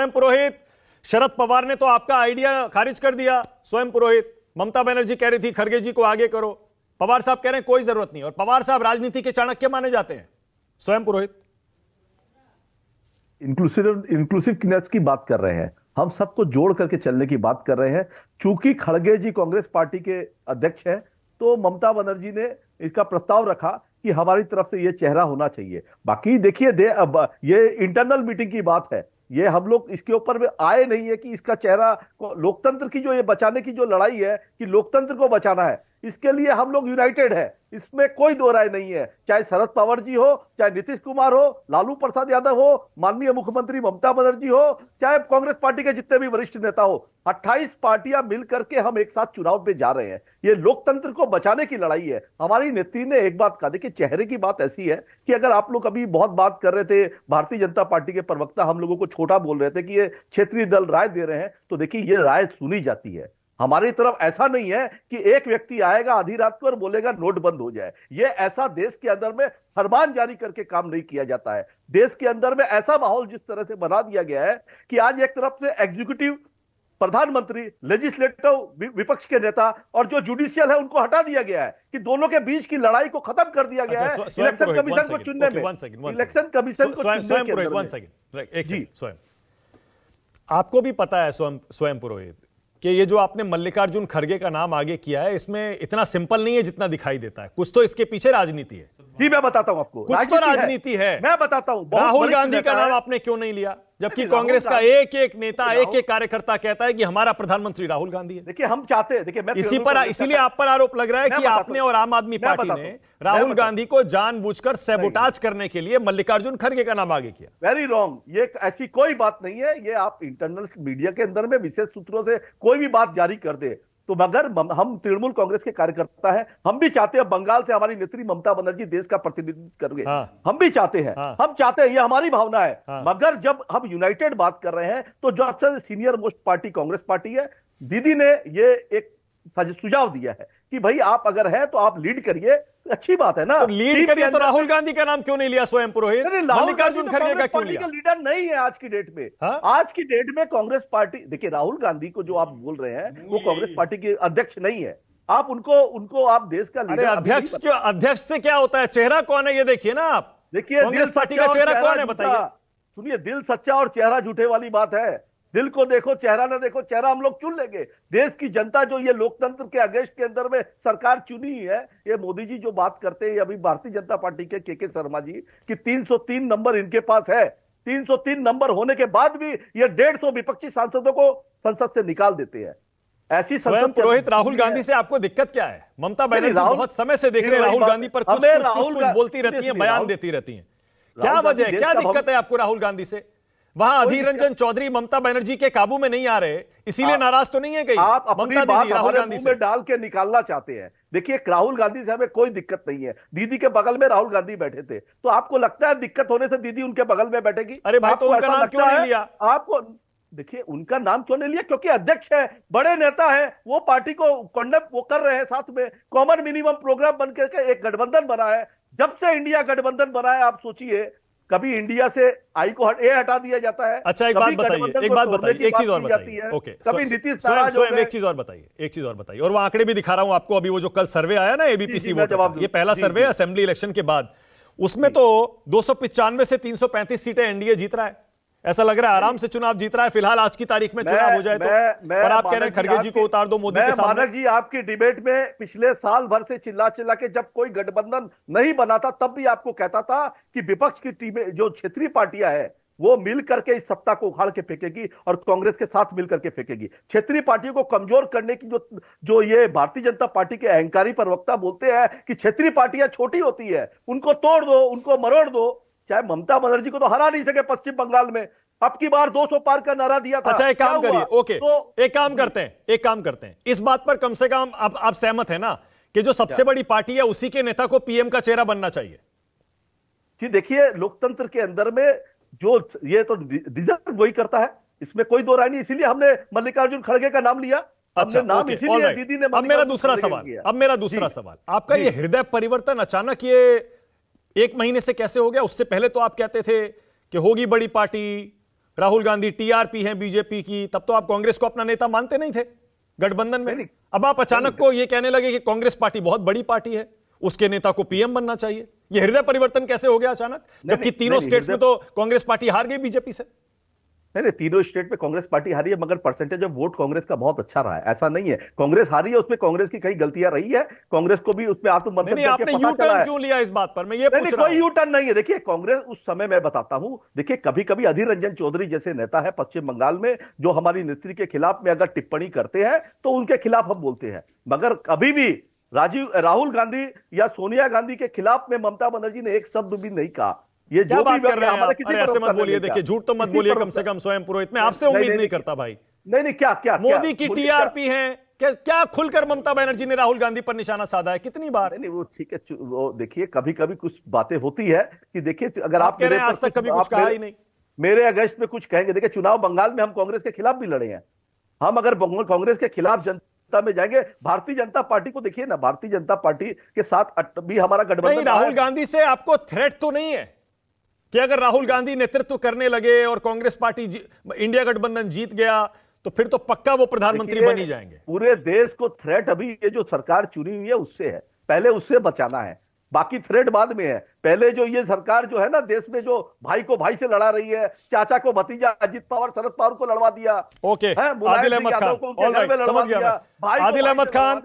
स्वयं पुरोहित, शरद पवार ने तो आपका आइडिया खारिज कर दिया। स्वयं पुरोहित, ममता बनर्जी कह रही थी खड़गे जी को आगे करो, पवार साहब कह रहे हैं कोई जरूरत नहीं, और पवार साहब राजनीति के चाणक्य माने जाते हैं। स्वयं पुरोहित, इंक्लूसिवनेस की बात कर रहे हैं, हम सबको जोड़ करके चलने की बात कर रहे हैं। चूंकि खड़गे जी कांग्रेस पार्टी के अध्यक्ष हैं, तो ममता बनर्जी ने इसका प्रस्ताव रखा कि हमारी तरफ से ये चेहरा होना चाहिए। बाकी देखिए, ये इंटरनल मीटिंग की बात है, ये हम लोग इसके ऊपर में आए नहीं है कि इसका चेहरा, लोकतंत्र की जो ये बचाने की जो लड़ाई है कि लोकतंत्र को बचाना है, इसके लिए हम लोग यूनाइटेड है, इसमें कोई दो राय नहीं है। चाहे शरद पवार जी हो, चाहे नीतीश कुमार हो, लालू प्रसाद यादव हो, माननीय मुख्यमंत्री ममता बनर्जी हो, चाहे कांग्रेस पार्टी के जितने भी वरिष्ठ नेता हो, 28 पार्टियां मिलकर के हम एक साथ चुनाव पे जा रहे हैं। ये लोकतंत्र को बचाने की लड़ाई है। हमारी नेत्री ने एक बात कहा, देखिए चेहरे की बात ऐसी है कि अगर आप लोग अभी बहुत बात कर रहे थे, भारतीय जनता पार्टी के प्रवक्ता हम लोगों को छोटा बोल रहे थे कि ये क्षेत्रीय दल राय दे रहे हैं, तो देखिए ये राय सुनी जाती है। हमारी तरफ ऐसा नहीं है कि एक व्यक्ति आएगा आधी रात को और बोलेगा नोट बंद हो जाए। ये ऐसा देश के अंदर में फरमान जारी करके काम नहीं किया जाता है। देश के अंदर में ऐसा माहौल जिस तरह से बना दिया गया है कि आज एक तरफ से एग्जीक्यूटिव, प्रधानमंत्री, लेजिस्लेटिव विपक्ष के नेता, और जो जुडिशियल है उनको हटा दिया गया है, कि दोनों के बीच की लड़ाई को खत्म कर दिया गया है इलेक्शन कमीशन को चुनने में। इलेक्शन कमीशन को स्वयं, आपको भी पता है स्वयं पुरोहित कि ये जो आपने मल्लिकार्जुन खड़गे का नाम आगे किया है, इसमें इतना सिंपल नहीं है जितना दिखाई देता है। कुछ तो इसके पीछे राजनीति है। जी मैं बताता हूं आपको, कुछ तो राजनीति है। मैं बताता हूं। राहुल गांधी का नाम आपने क्यों नहीं लिया, जबकि कांग्रेस का एक एक नेता, एक एक कार्यकर्ता कहता है कि हमारा प्रधानमंत्री राहुल गांधी है। देखिए हम चाहते हैं, देखिए मैं इसीलिए आप पर आरोप लग रहा है कि आपने और आम आदमी पार्टी ने राहुल गांधी को जानबूझकर सैबोटाज करने के लिए मल्लिकार्जुन खड़गे का नाम आगे किया। वेरी रॉन्ग, ये ऐसी कोई बात नहीं है। ये आप इंटरनल मीडिया के अंदर में विशेष सूत्रों से कोई भी बात जारी कर दे, तो मगर हम तृणमूल कांग्रेस के कार्यकर्ता हैं, हम भी चाहते हैं बंगाल से हमारी नेत्री ममता बनर्जी देश का प्रतिनिधित्व करेंगे। हम भी चाहते हैं, हम चाहते हैं, ये हमारी भावना है। मगर जब हम यूनाइटेड बात कर रहे हैं, तो जो सबसे senior most party Congress party है, दीदी ने ये एक सुझाव दिया है कि भाई आप अगर है तो आप लीड करिए। अच्छी बात है ना, तो लीड करिए, तो राहुल गांधी का नाम क्यों नहीं लिया स्वयं पुरोहित? मल्लिकार्जुन खड़गे का क्यों लिया? लीडर नहीं है आज की डेट में। आज की डेट में कांग्रेस पार्टी, देखिए राहुल गांधी को जो आप बोल रहे हैं वो कांग्रेस पार्टी के अध्यक्ष नहीं है। आप उनको आप देश का लीडर, अध्यक्ष से क्या होता है? चेहरा कौन है ये देखिए ना आप। देखिए कांग्रेस पार्टी का चेहरा कौन है बताइए। सुनिए, दिल सच्चा और चेहरा झूठे वाली बात है। दिल को देखो, चेहरा ना देखो। चेहरा हम लोग चुन लेंगे। देश की जनता जो ये लोकतंत्र के अगेंस्ट के अंदर में सरकार चुनी है। ये मोदी जी जो बात करते हैं, अभी भारतीय जनता पार्टी के शर्मा जी की 303 नंबर इनके पास है। 303 नंबर होने के बाद भी ये 150 विपक्षी सांसदों को संसद से निकाल देते हैं। ऐसी स्वयं पुरोहित, राहुल गांधी से आपको दिक्कत क्या है? ममता बनर्जी बहुत समय से देख रहे हैं राहुल गांधी पर कुछ बोलती रहती है, बयान देती रहती है। क्या वजह है, क्या दिक्कत है आपको राहुल गांधी से? वहां अधीर रंजन चौधरी ममता बनर्जी के काबू में नहीं आ रहे, इसीलिए नाराज तो नहीं है कहीं? आप अपनी ममता बात दीदी राहुल गांधी से डाल के निकालना चाहते हैं। देखिए राहुल गांधी से हमें कोई दिक्कत नहीं है। दीदी के बगल में राहुल गांधी बैठे थे, तो आपको लगता है दिक्कत होने से दीदी उनके बगल में बैठेगी? अरे भाई, तो उनका नाम क्यों नहीं लिया आपको? देखिए उनका नाम क्यों नहीं लिया? क्योंकि अध्यक्ष है, बड़े नेता है, वो पार्टी को कंडक्ट वो कर रहे हैं। साथ में कॉमन मिनिमम प्रोग्राम बनकर के एक गठबंधन बना है। जब से इंडिया गठबंधन बना है, आप सोचिए, कभी इंडिया से आई को हटा दिया जाता है। अच्छा, एक बात बताइए, एक चीज और बताइए। ओके, कभी नीतीश स्वयं एक चीज और बताइए, और वो आंकड़े भी दिखा रहा हूं आपको। अभी वो जो कल सर्वे आया ना एबीपीसी वोटर, ये पहला सर्वे असेंबली इलेक्शन के बाद, उसमें तो 295 से 335 सीटें एनडीए जीत रहा है। ऐसा लग रहा है आराम से चुनाव जीत रहा है फिलहाल, आज की तारीख में चुनाव हो जाए तो। और आप कह रहे हैं खड़गे जी को उतार दो मोदी के सामने। मानक जी, आपकी डिबेट में पिछले साल भर से चिल्ला के जब कोई गठबंधन नहीं बना था, तब भी आपको कहता था कि विपक्ष की टीमें, जो क्षेत्रीय पार्टियां हैं, वो मिल करके इस सत्ता को उखाड़ के फेंकेगी और कांग्रेस के साथ मिल करके फेंकेगी। क्षेत्रीय पार्टियों को कमजोर करने की जो ये भारतीय जनता पार्टी के अहंकारी प्रवक्ता बोलते हैं कि क्षेत्रीय पार्टियां छोटी होती है, उनको तोड़ दो, उनको मरोड़ दो। चाहे ममता बनर्जी को तो हरा नहीं सके पश्चिम बंगाल में, अब की बार 200 पार का नारा दिया था। अच्छा, एक काम करिए, ओके, तो एक काम करते हैं, इस बात पर कम से कम आप सहमत है ना कि जो सबसे बड़ी पार्टी है उसी के नेता को पीएम का चेहरा बनना चाहिए? जी देखिए, लोकतंत्र के अंदर में जो ये तो डिजर्व वही करता है, इसमें कोई दो राय नहीं। इसीलिए हमने मल्लिकार्जुन खड़गे का नाम लिया। अच्छा, नाम इसीलिए दीदी ने। अब मेरा दूसरा सवाल, आपका ये हृदय परिवर्तन अचानक ये 1 महीने से कैसे हो गया? उससे पहले तो आप कहते थे कि होगी बड़ी पार्टी, राहुल गांधी टीआरपी हैं बीजेपी की, तब तो आप कांग्रेस को अपना नेता मानते नहीं थे गठबंधन में। नहीं, अब आप अचानक को ये कहने लगे कि कांग्रेस पार्टी बहुत बड़ी पार्टी है, उसके नेता को पीएम बनना चाहिए। ये हृदय परिवर्तन कैसे हो गया अचानक, जबकि तीनों स्टेट्स में तो कांग्रेस पार्टी हार गई बीजेपी से? नहीं, तीनों स्टेट में कांग्रेस पार्टी हारी है, मगर परसेंटेज ऑफ वोट कांग्रेस का बहुत अच्छा रहा है। ऐसा नहीं है कांग्रेस हारी है, उसमें कांग्रेस की कई गलतियां रही है, कांग्रेस को भी उसमें आत्ममंथन करके आपने यू टर्न क्यों लिया इस बात पर, मैं ये पूछ रहा हूं। कोई यू टर्न नहीं है। देखिए कांग्रेस उस समय, मैं बताता हूं, देखिए कभी कभी अधीर रंजन चौधरी जैसे नेता है पश्चिम बंगाल में, जो हमारी नेत्री के खिलाफ में अगर टिप्पणी करते हैं तो उनके खिलाफ हम बोलते हैं, मगर कभी भी राहुल गांधी या सोनिया गांधी के खिलाफ में ममता बनर्जी ने एक शब्द भी नहीं कहा। ये क्या जो बात भी कर रहे हैं आप? किसी अरे पर ऐसे मत रोक बोलिए, नहीं देखिए क्या? झूठ तो मत किसी बोलिए, पर कम से कम स्वयं पुरोहित, मैं आपसे नहीं, उम्मीद नहीं, नहीं करता भाई। नहीं, क्या क्या मोदी की बोलिए, टीआरपी है, क्या खुलकर ममता बनर्जी ने राहुल गांधी पर निशाना साधा है, कितनी बार? नहीं, वो ठीक है, वो देखिए कभी कभी कुछ बातें होती है कि देखिए अगर आप कह रहे हैं आज तक कभी कुछ कहा ही नहीं। मेरे अगस्त में कुछ कहेंगे, देखिए चुनाव बंगाल में हम कांग्रेस के खिलाफ भी लड़े हैं। हम अगर कांग्रेस के खिलाफ जनता में जाएंगे, भारतीय जनता पार्टी को देखिए ना, भारतीय जनता पार्टी के साथ भी हमारा गठबंधन। राहुल गांधी से आपको थ्रेट तो नहीं है कि अगर राहुल गांधी नेतृत्व करने लगे और कांग्रेस पार्टी इंडिया गठबंधन जीत गया तो फिर तो पक्का वो प्रधानमंत्री बन ही जाएंगे? पूरे देश को थ्रेट अभी ये जो सरकार चुनी हुई है उससे है, पहले उससे बचाना है, बाकी थ्रेट बाद में है। पहले जो ये सरकार जो है ना, देश में जो भाई को भाई से लड़ा रही है, चाचा को भतीजा, अजीत पवार शरद पवार को लड़वा दिया। ओके, आदिल अहमद खान, ऑलराइट, समझ गया मैं। आदिल अहमद खान